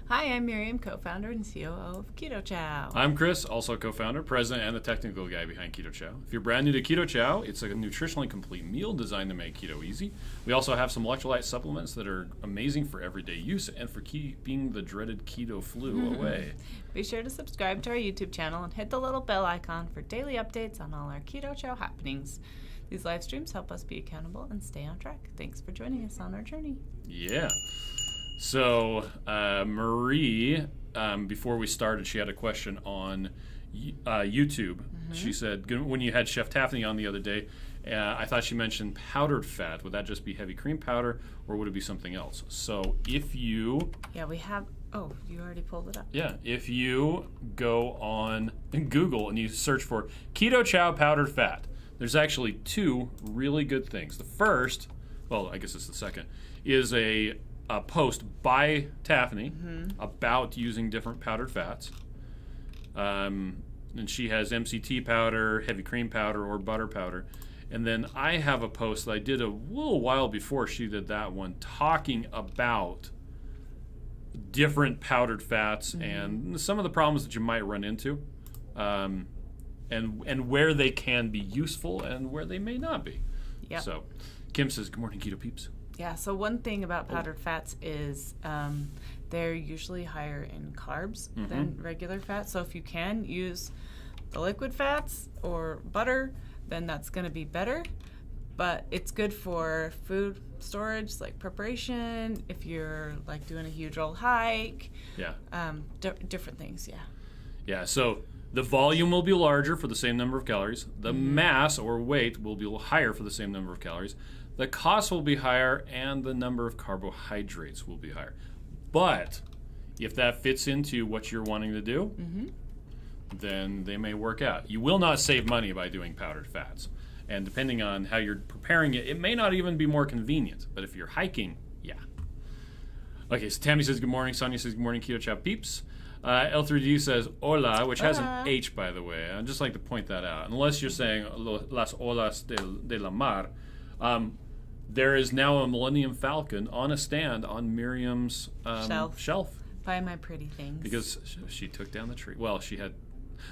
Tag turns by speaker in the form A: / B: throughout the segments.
A: Hi, I'm Miriam, co-founder and COO of Keto Chow.
B: I'm Chris, also co-founder, president, and the technical guy behind Keto Chow. If you're brand new to Keto Chow, it's a nutritionally complete meal designed to make keto easy. We also have some electrolyte supplements that are amazing for everyday use and for keeping the dreaded keto flu away.
A: Be sure to subscribe to our YouTube channel and hit the little bell icon for daily updates on all our Keto Chow happenings. These live streams help us be accountable and stay on track. Thanks for joining us on our journey.
B: Yeah. So, Marie, before we started, she had a question on YouTube. She said, when you had Chef Taffany on the other day, I thought she mentioned powdered fat. Would that just be heavy cream powder, or would it be something else? So, if you...
A: Yeah, we have... Oh, you already pulled it up.
B: Yeah, if you go on Google and you search for Keto Chow powdered fat, there's actually two really good things. The first, well, I guess it's the second, is a post by Taffany about using different powdered fats. And she has MCT powder, heavy cream powder, or butter powder. And then I have a post that I did a little while before she did that one, talking about different powdered fats and some of the problems that you might run into, and where they can be useful and where they may not be.
A: Yep.
B: So Kim says, good morning, Keto Peeps.
A: Yeah, so one thing about powdered fats is they're usually higher in carbs than regular fats. So if you can use the liquid fats or butter, then that's going to be better. But it's good for food storage, like preparation, if you're like doing a huge old hike.
B: Yeah.
A: Different things, yeah.
B: Yeah, so the volume will be larger for the same number of calories. The mass or weight will be higher for the same number of calories. The cost will be higher, and the number of carbohydrates will be higher. But if that fits into what you're wanting to do, then they may work out. You will not save money by doing powdered fats. And depending on how you're preparing it, it may not even be more convenient. But if you're hiking, yeah. Okay, so Tammy says good morning. Sonia says good morning, Keto Chow peeps. L3D says hola, which has an H, by the way. I'd just like to point that out. Unless you're saying las olas de la mar. There is now a Millennium Falcon on a stand on Miriam's shelf.
A: By my pretty things.
B: Because she took down the tree. Well, she had...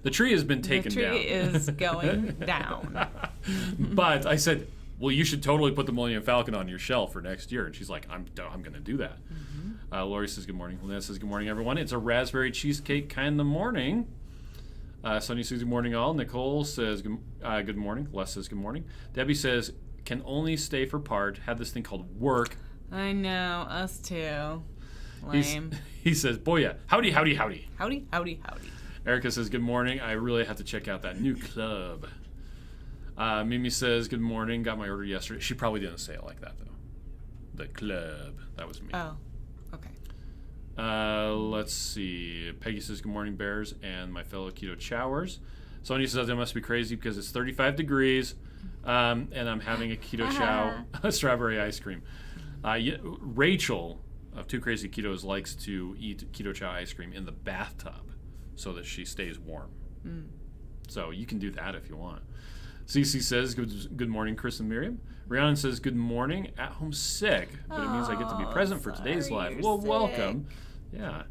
B: The tree has been taken down.
A: The tree is going down.
B: But I said, well, you should totally put the Millennium Falcon on your shelf for next year. And she's like, I'm going to do that. Lori says good morning. Lena says good morning, everyone. It's a raspberry cheesecake kind of morning. Sonia says good morning, all. Nicole says good morning. Les says good morning. Debbie says... can only stay for part, had this thing called work.
A: I know, us too. Lame.
B: He says, boy, yeah, howdy, howdy, howdy.
A: Howdy, howdy, howdy.
B: Erica says, good morning. I really have to check out that new club. Mimi says, good morning. Got my order yesterday. She probably didn't say it like that, though. The club. That was me.
A: Oh, okay.
B: Let's see. Peggy says, good morning, Bears, and my fellow Keto Chowers. Sonia says, I must be crazy because it's 35 degrees. And I'm having a Keto Chow strawberry ice cream. Rachel of Two Crazy Ketos likes to eat Keto Chow ice cream in the bathtub so that she stays warm. So you can do that if you want. Cece says, good morning, Chris and Miriam. Rhiannon says, good morning, at home sick, but it means I get to be present for today's live. Well, welcome. Yeah.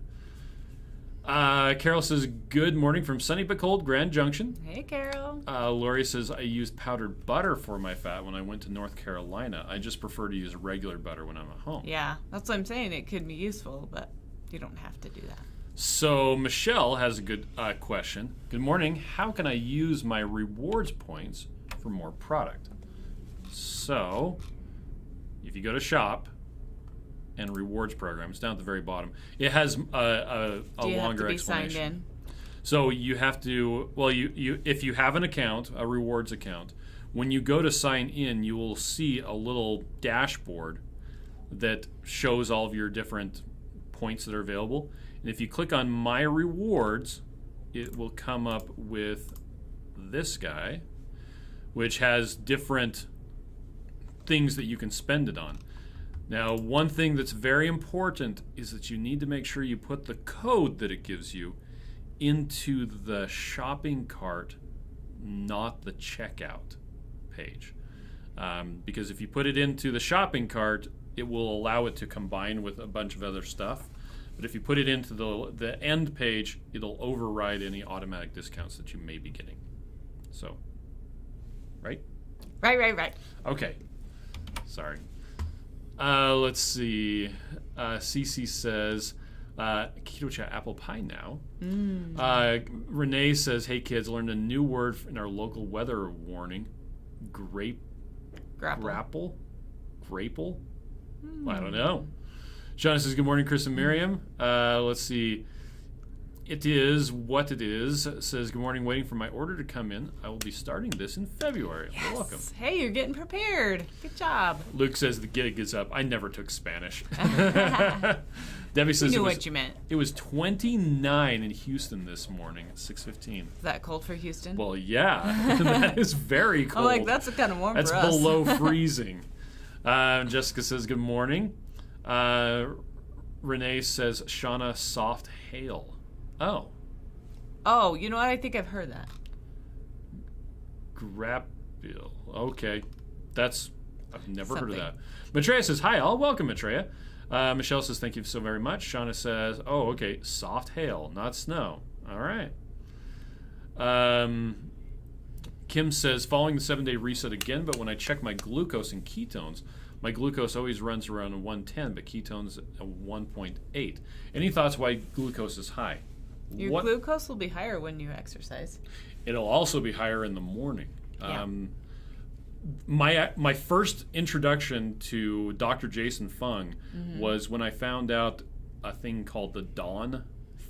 B: Carol says, good morning from sunny but cold Grand Junction.
A: Hey, Carol.
B: Lori says, I used powdered butter for my fat when I went to North Carolina. I just prefer to use regular butter when I'm at home.
A: Yeah, that's what I'm saying. It could be useful, but you don't have to do that.
B: So Michelle has a good question. Good morning. How can I use my rewards points for more product? So if you go to shop and rewards programs down at the very bottom, it has a
A: Do you
B: longer
A: have to be
B: explanation.
A: signed in?
B: So you have to, well, you if you have an account, a rewards account, when you go to sign in, you will see a little dashboard that shows all of your different points that are available. And if you click on My Rewards, it will come up with this guy, which has different things that you can spend it on. Now, one thing that's very important is that you need to make sure you put the code that it gives you into the shopping cart, not the checkout page. Because if you put it into the shopping cart, it will allow it to combine with a bunch of other stuff. But if you put it into the end page, it'll override any automatic discounts that you may be getting. So, right?
A: Right.
B: Okay. Sorry. Let's see. Cece says, Keto Chow apple pie now. Renee says, hey kids, learned a new word in our local weather warning. Grapple? I don't know. Shauna says, good morning, Chris and Miriam. Let's see. It is what it is. Says, good morning, waiting for my order to come in. I will be starting this in February.
A: Yes.
B: You're welcome.
A: Hey, you're getting prepared. Good job.
B: Luke says the gig is up. I never took Spanish. Debbie says
A: You knew what you meant.
B: It was 29 in Houston this morning at 6:15.
A: Is that cold for Houston?
B: Well, yeah. That is very cold.
A: I'm like, that's kind of warm
B: That's
A: for us.
B: below freezing. Jessica says, good morning. Renee says, Shauna, soft hail. Oh,
A: you know what? I think I've heard that.
B: Grapple. Okay. I've never heard of
A: Something.
B: that. Maitreya says, hi all. Welcome, Maitreya. Michelle says, thank you so very much. Shauna says, oh, okay, soft hail, not snow. All right. Kim says, following the 7-day reset again, but when I check my glucose and ketones, my glucose always runs around 110, but ketones at 1.8. Any thoughts why glucose is high?
A: Your glucose will be higher when you exercise.
B: It'll also be higher in the morning.
A: Yeah.
B: My first introduction to Dr. Jason Fung was when I found out a thing called the dawn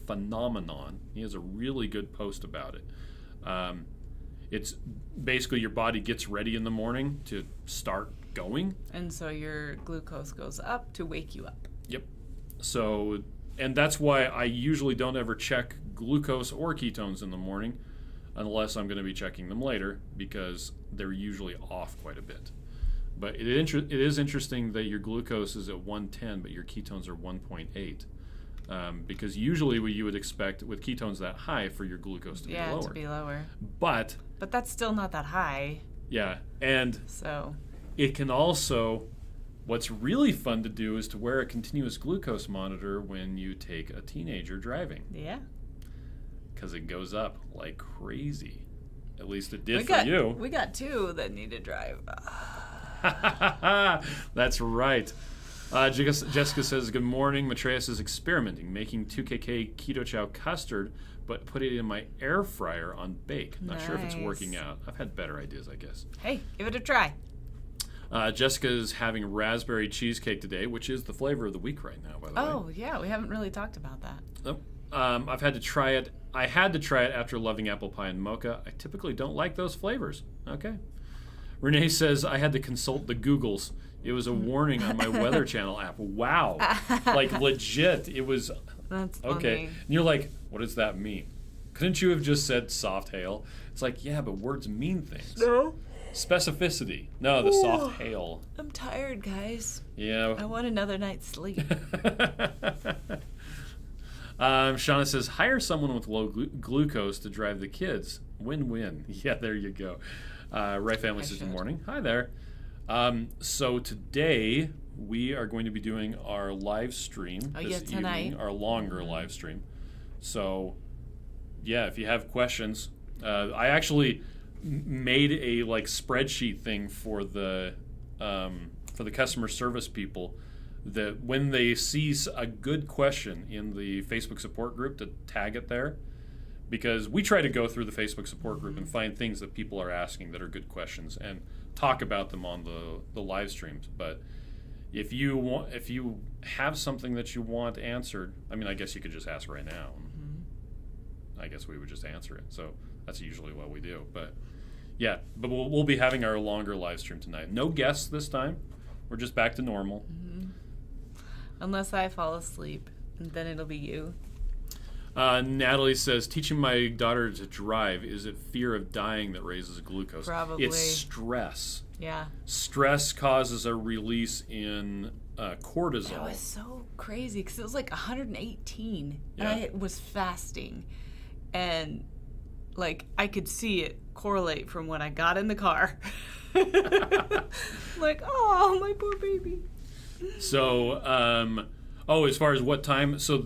B: phenomenon. He has a really good post about it. It's basically your body gets ready in the morning to start going.
A: And so your glucose goes up to wake you up.
B: Yep. So, and that's why I usually don't ever check glucose or ketones in the morning unless I'm going to be checking them later, because they're usually off quite a bit. But it is interesting that your glucose is at 110, but your ketones are 1.8. Because usually what you would expect with ketones that high for your glucose to be lower.
A: Yeah, to be lower.
B: But
A: that's still not that high.
B: Yeah, and
A: so
B: it can also, what's really fun to do is to wear a continuous glucose monitor when you take a teenager driving.
A: Yeah.
B: Because it goes up like crazy. At least it did for you.
A: We got two that need to drive.
B: That's right. Jessica says, good morning. Maitreya says, experimenting, making 2KK Keto Chow custard, but put it in my air fryer on bake. Not sure if it's working out. I've had better ideas, I guess.
A: Hey, give it a try.
B: Jessica's having raspberry cheesecake today, which is the flavor of the week right now, by the way.
A: Oh, yeah. We haven't really talked about that.
B: Nope. I've had to try it. I had to try it after loving apple pie and mocha. I typically don't like those flavors. Okay. Renee says, I had to consult the Googles. It was a warning on my Weather Channel app. Wow. Like, legit. It was...
A: That's funny.
B: Okay. And you're like, what does that mean? Couldn't you have just said soft hail? It's like, yeah, but words mean things.
A: No.
B: Specificity. No, the soft hail.
A: I'm tired, guys.
B: Yeah.
A: I want another night's sleep.
B: Shauna says, hire someone with low glucose to drive the kids. Win-win. Yeah, there you go. Right Family says, good morning. Hi there. So today we are going to be doing our live stream this evening, our longer live stream. So, yeah, if you have questions, I actually made a spreadsheet thing for the customer service people that when they see a good question in the Facebook support group, to tag it there, because we try to go through the Facebook support group and find things that people are asking that are good questions and talk about them on the live streams. But if you have something that you want answered, I mean, I guess you could just ask right now. I guess we would just answer it. So that's usually what we do. But yeah, but we'll be having our longer live stream tonight. No guests this time. We're just back to normal.
A: Unless I fall asleep, then it'll be you.
B: Natalie says, teaching my daughter to drive, is it fear of dying that raises glucose?
A: Probably.
B: It's stress.
A: Yeah.
B: Stress causes a release in cortisol.
A: It was so crazy because it was like 118.
B: Yeah.
A: And I was fasting. And, like, I could see it correlate from when I got in the car. Like, oh, my poor baby.
B: So, as far as what time, so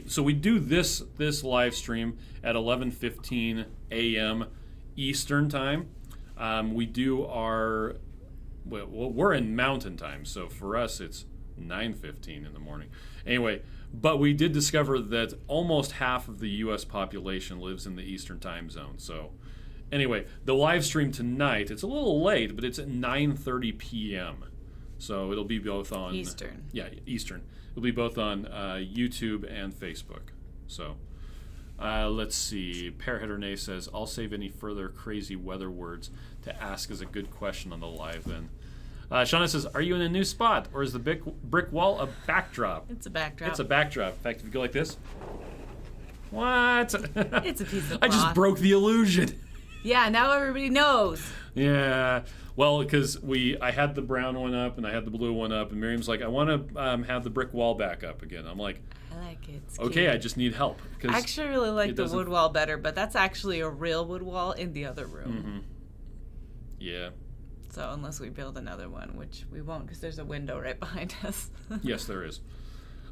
B: so we do this live stream at 11:15 a.m. Eastern time. We do our we're in Mountain Time, so for us it's 9:15 in the morning. Anyway, but we did discover that almost half of the U.S. population lives in the Eastern Time zone. So, anyway, the live stream tonight, it's a little late, but it's at 9:30 p.m. So it'll be both on
A: Eastern.
B: Yeah, Eastern. It'll be both on YouTube and Facebook. So let's see. Pearhead Renee says, I'll save any further crazy weather words to ask as a good question on the live then. Shauna says, are you in a new spot, or is the brick wall a backdrop?
A: It's a backdrop.
B: It's a backdrop. In fact, if you go like this. What?
A: It's a piece of
B: I just
A: cloth.
B: broke the illusion.
A: Yeah, now everybody knows.
B: Yeah. Well, because I had the brown one up and I had the blue one up, and Miriam's like, I want to have the brick wall back up again. I'm like,
A: I like it. It's
B: okay,
A: cute.
B: I just need help.
A: I actually really like the wood wall better, but that's actually a real wood wall in the other room.
B: Mm-hmm. Yeah.
A: So unless we build another one, which we won't because there's a window right behind us.
B: Yes, there is.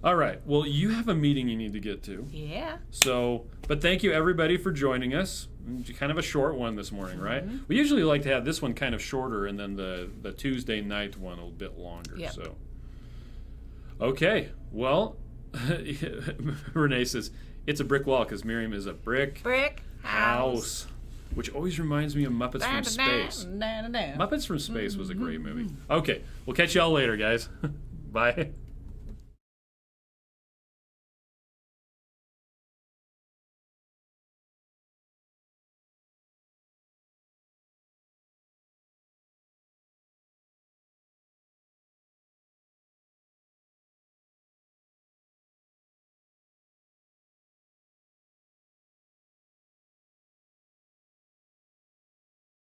B: All right. Well, you have a meeting you need to get to.
A: Yeah.
B: So, but thank you everybody for joining us. Kind of a short one this morning, right? We usually like to have this one kind of shorter, and then the Tuesday night one a bit longer.
A: Yep.
B: So, okay. Well, Renee says it's a brick wall because Miriam is a brick house. Which always reminds me of Muppets from Space. Muppets from Space was a great movie. Okay, we'll catch y'all later, guys. Bye.